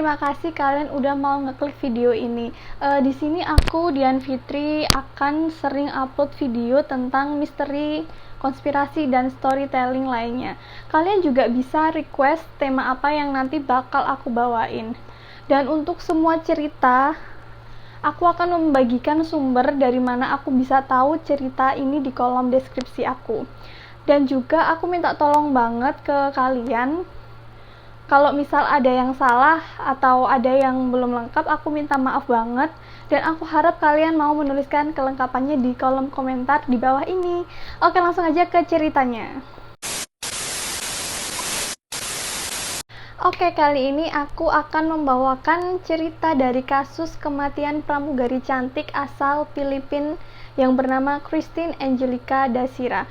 terima kasih kalian udah mau ngeklik video ini. Di sini aku Dian Fitri akan sering upload video tentang misteri, konspirasi dan storytelling lainnya. Kalian juga bisa request tema apa yang nanti bakal aku bawain. Dan untuk semua cerita, aku akan membagikan sumber dari mana aku bisa tahu cerita ini di kolom deskripsi aku. Dan juga aku minta tolong banget ke kalian, kalau misal ada yang salah atau ada yang belum lengkap, aku minta maaf banget. Dan aku harap kalian mau menuliskan kelengkapannya di kolom komentar di bawah ini. Oke, langsung aja ke ceritanya. Oke, kali ini aku akan membawakan cerita dari kasus kematian pramugari cantik asal Filipina yang bernama Christine Angelica Dasira.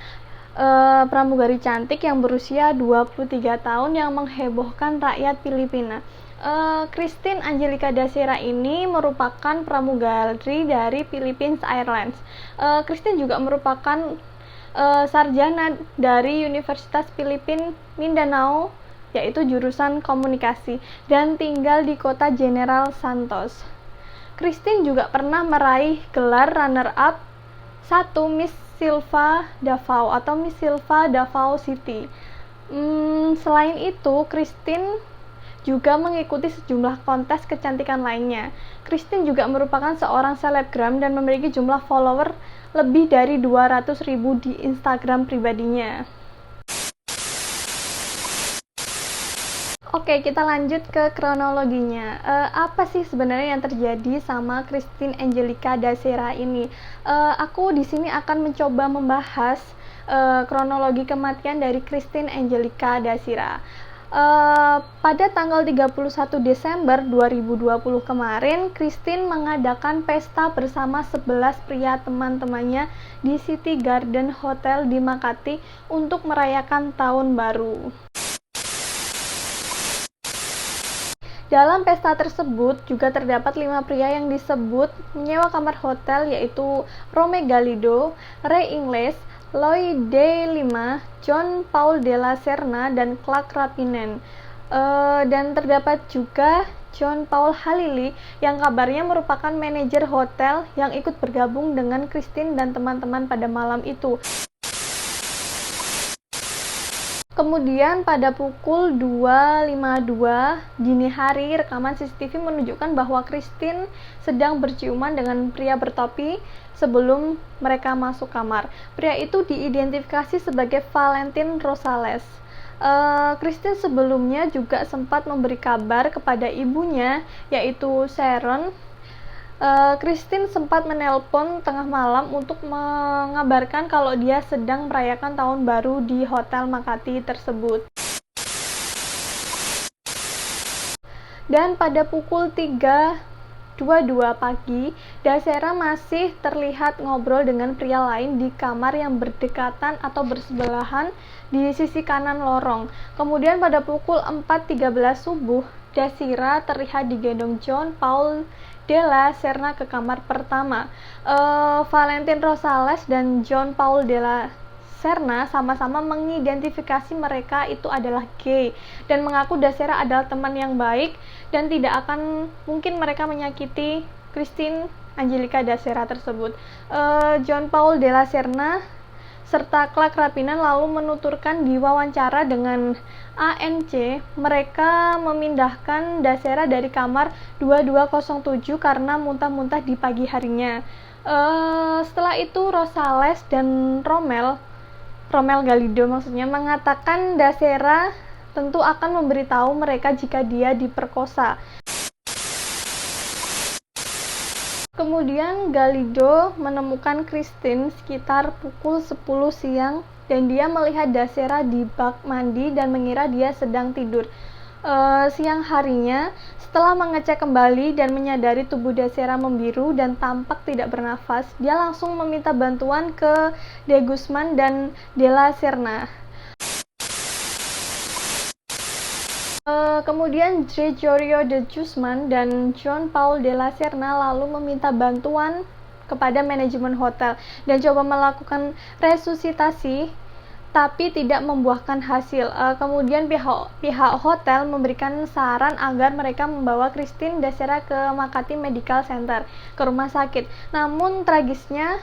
Pramugari cantik yang berusia 23 tahun yang menghebohkan rakyat Filipina. Christine Angelica Dasira ini merupakan pramugari dari Philippines Airlines. Christine juga merupakan sarjana dari Universitas Filipina Mindanao, yaitu jurusan komunikasi, dan tinggal di kota General Santos. Christine juga pernah meraih gelar runner-up 1 Miss Silva Davao atau Miss Silva Davao City. Selain itu, Christine juga mengikuti sejumlah kontes kecantikan lainnya. Christine juga merupakan seorang selebgram dan memiliki jumlah follower lebih dari 200.000 di Instagram pribadinya. Oke, kita lanjut ke kronologinya. Apa sih sebenarnya yang terjadi sama Christine Angelica Dasira ini? Aku di sini akan mencoba membahas kronologi kematian dari Christine Angelica Dasira. Pada tanggal 31 Desember 2020 kemarin, Christine mengadakan pesta bersama 11 pria teman-temannya di City Garden Hotel di Makati untuk merayakan tahun baru. Dalam pesta tersebut juga terdapat 5 pria yang disebut menyewa kamar hotel, yaitu Rome Galindo, Ray Ingles, Lloyd De Lima, John Paul de la Serna, dan Clark Rapinen. Dan terdapat juga John Paul Halili yang kabarnya merupakan manajer hotel yang ikut bergabung dengan Christine dan teman-teman pada malam itu. Kemudian pada pukul 2.52 dini hari, rekaman CCTV menunjukkan bahwa Christine sedang berciuman dengan pria bertopi sebelum mereka masuk kamar. Pria itu diidentifikasi sebagai Valentin Rosales. Christine sebelumnya juga sempat memberi kabar kepada ibunya, yaitu Sharon. Christine sempat menelpon tengah malam untuk mengabarkan kalau dia sedang merayakan tahun baru di Hotel Makati tersebut. Dan pada pukul 3.22 pagi, Dasera masih terlihat ngobrol dengan pria lain di kamar yang berdekatan atau bersebelahan di sisi kanan lorong. Kemudian pada pukul 4.13 subuh, Dasira terlihat digendong John Paul de la Serna ke kamar pertama. Valentin Rosales dan John Paul de la Serna sama-sama mengidentifikasi mereka itu adalah gay dan mengaku Dasera adalah teman yang baik dan tidak akan mungkin mereka menyakiti Christine Angelica Dasera tersebut. John Paul de la Serna serta Clark Rapinen lalu menuturkan di wawancara dengan ANC, mereka memindahkan Dasera dari kamar 2207 karena muntah-muntah di pagi harinya. Setelah itu Rosales dan Romel Galindo maksudnya mengatakan Dasera tentu akan memberitahu mereka jika dia diperkosa. Kemudian Galindo menemukan Christine sekitar pukul 10 siang dan dia melihat Dasera di bak mandi dan mengira dia sedang tidur. Siang harinya, setelah mengecek kembali dan menyadari tubuh Dasera membiru dan tampak tidak bernafas, dia langsung meminta bantuan ke De Guzman dan De la Serna. Kemudian Gregorio de Guzman dan John Paul de la Serna lalu meminta bantuan kepada manajemen hotel dan coba melakukan resusitasi tapi tidak membuahkan hasil. Kemudian pihak hotel memberikan saran agar mereka membawa Christine Dasera ke Makati Medical Center, ke rumah sakit. Namun tragisnya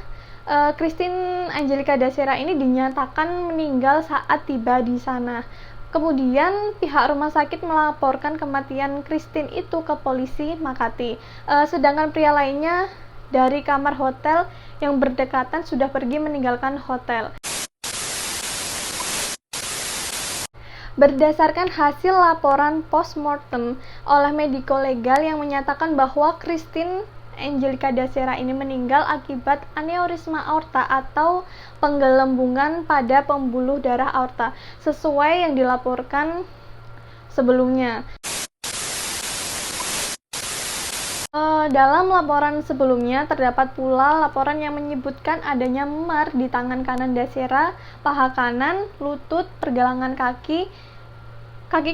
Christine Angelica Dasera ini dinyatakan meninggal saat tiba di sana. Kemudian pihak rumah sakit melaporkan kematian Christine itu ke polisi Makati. Sedangkan pria lainnya dari kamar hotel yang berdekatan sudah pergi meninggalkan hotel. Berdasarkan hasil laporan postmortem oleh mediko legal yang menyatakan bahwa Christine Angelica Dasera ini meninggal akibat aneurisma aorta atau penggelembungan pada pembuluh darah aorta, sesuai yang dilaporkan sebelumnya. Dalam laporan sebelumnya terdapat pula laporan yang menyebutkan adanya memar di tangan kanan Dasera, paha kanan, lutut, pergelangan kaki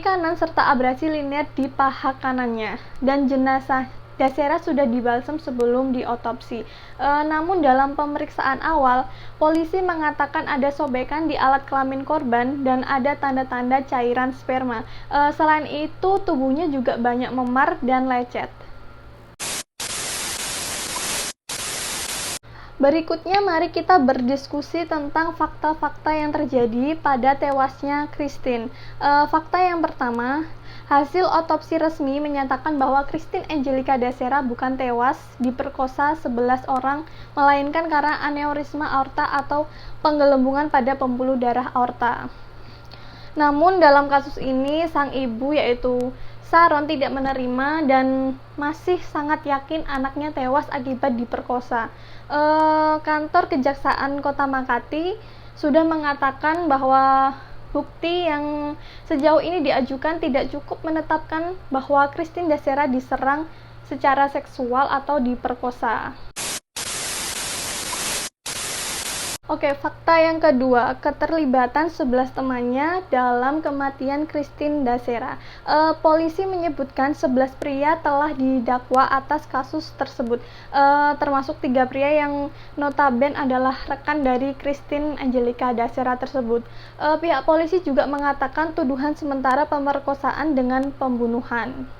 kanan serta abrasi linear di paha kanannya, dan jenazah Dasera sudah dibalsem sebelum diotopsi. Namun dalam pemeriksaan awal, polisi mengatakan ada sobekan di alat kelamin korban dan ada tanda-tanda cairan sperma. Selain itu, tubuhnya juga banyak memar dan lecet. Berikutnya mari kita berdiskusi tentang fakta-fakta yang terjadi pada tewasnya Christine. Fakta yang pertama, hasil otopsi resmi menyatakan bahwa Christine Angelica Dasera bukan tewas diperkosa 11 orang, melainkan karena aneurisma aorta atau penggelembungan pada pembuluh darah aorta. Namun dalam kasus ini sang ibu yaitu Sharon tidak menerima dan masih sangat yakin anaknya tewas akibat diperkosa. Kantor Kejaksaan Kota Makati sudah mengatakan bahwa bukti yang sejauh ini diajukan tidak cukup menetapkan bahwa Christine Dasera diserang secara seksual atau diperkosa. Oke, fakta yang kedua, keterlibatan 11 temannya dalam kematian Christine Dasera. Polisi menyebutkan 11 pria telah didakwa atas kasus tersebut, termasuk 3 pria yang notabene adalah rekan dari Christine Angelica Dasera tersebut. Pihak polisi juga mengatakan tuduhan sementara pemerkosaan dengan pembunuhan.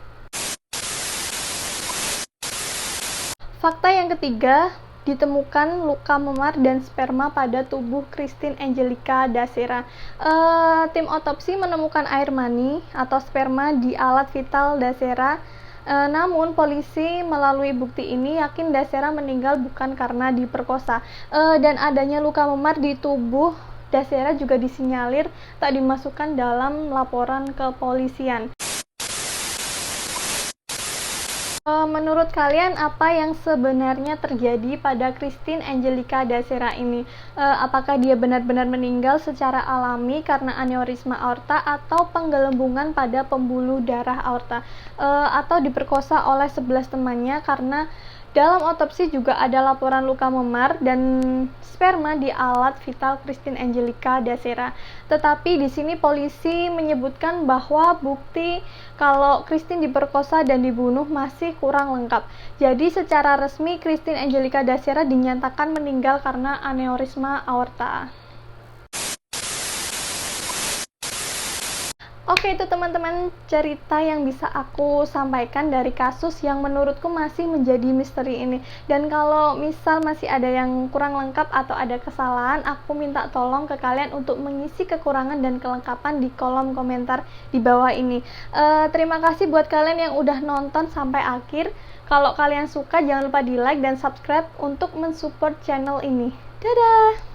Fakta yang ketiga, ditemukan luka memar dan sperma pada tubuh Christine Angelica Dasera. Tim otopsi menemukan air mani atau sperma di alat vital Dasera. Namun polisi melalui bukti ini yakin Dasera meninggal bukan karena diperkosa. Dan adanya luka memar di tubuh Dasera juga disinyalir tak dimasukkan dalam laporan kepolisian. Menurut kalian apa yang sebenarnya terjadi pada Christine Angelica Dasera ini? Apakah dia benar-benar meninggal secara alami karena aneurisma aorta atau penggelembungan pada pembuluh darah aorta? Atau diperkosa oleh 11 temannya karena dalam otopsi juga ada laporan luka memar dan sperma di alat vital Christine Angelica Dasera. Tetapi di sini polisi menyebutkan bahwa bukti kalau Christine diperkosa dan dibunuh masih kurang lengkap. Jadi secara resmi Christine Angelica Dasera dinyatakan meninggal karena aneurisma aorta. Oke, itu teman-teman cerita yang bisa aku sampaikan dari kasus yang menurutku masih menjadi misteri ini. Dan kalau misal masih ada yang kurang lengkap atau ada kesalahan, aku minta tolong ke kalian untuk mengisi kekurangan dan kelengkapan di kolom komentar di bawah ini. Terima kasih buat kalian yang udah nonton sampai akhir. Kalau kalian suka, jangan lupa di like dan subscribe untuk mensupport channel ini. Dadah!